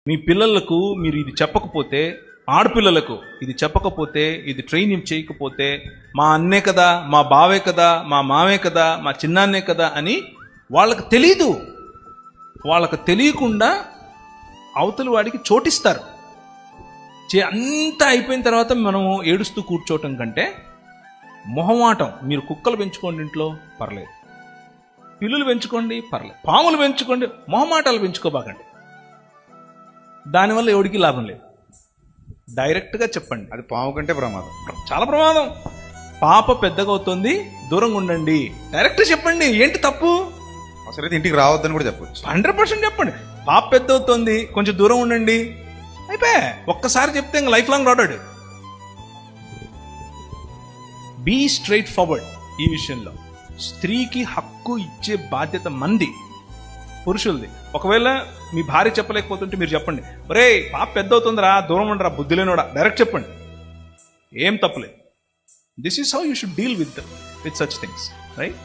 మీ పిల్లలకు మీరు ఇది చెప్పకపోతే, ఆడపిల్లలకు ఇది చెప్పకపోతే, ఇది ట్రైనింగ్ చేయకపోతే, మా అన్నే కదా, మా బావే కదా, మా మావే కదా, మా చిన్నాన్నే కదా అని వాళ్ళకి తెలీదు. వాళ్ళకు తెలియకుండా అవతలి వాడికి చోటిస్తారు. అంతా అయిపోయిన తర్వాత మనము ఏడుస్తూ కూర్చోవటం కంటే మొహమాటం. మీరు కుక్కలు పెంచుకోండి ఇంట్లో, పర్లేదు. పిల్లులు పెంచుకోండి, పర్లేదు. పాములు పెంచుకోండి, మొహమాటాలు పెంచుకోబాకండి. దానివల్ల ఎవడికి లాభం లేదు. డైరెక్ట్గా చెప్పండి. అది పాము కంటే ప్రమాదం, చాలా ప్రమాదం. పాప పెద్దగా అవుతుంది, దూరంగా ఉండండి. డైరెక్ట్ చెప్పండి. ఏంటి తప్పు? అసలైతే ఇంటికి రావద్దని కూడా చెప్పొచ్చు. 100% చెప్పండి. పాప పెద్ద అవుతుంది, కొంచెం దూరం ఉండండి. అయిపోయా. ఒక్కసారి చెప్తే ఇంకా లైఫ్ లాంగ్ రాడాడు. Be straightforward. ఈ విషయంలో స్త్రీకి హక్కు ఇచ్చే బాధ్యత మంది, పురుషులది. ఒకవేళ మీ భార్య చెప్పలేకపోతుంటే మీరు చెప్పండి, ఒరే పాప పెద్ద అవుతుందిరా, దూరం ఉండరా, బుద్ధి లేనోడా. డైరెక్ట్ చెప్పండి, ఏం తప్పలేదు. This is how you should deal with such things, right?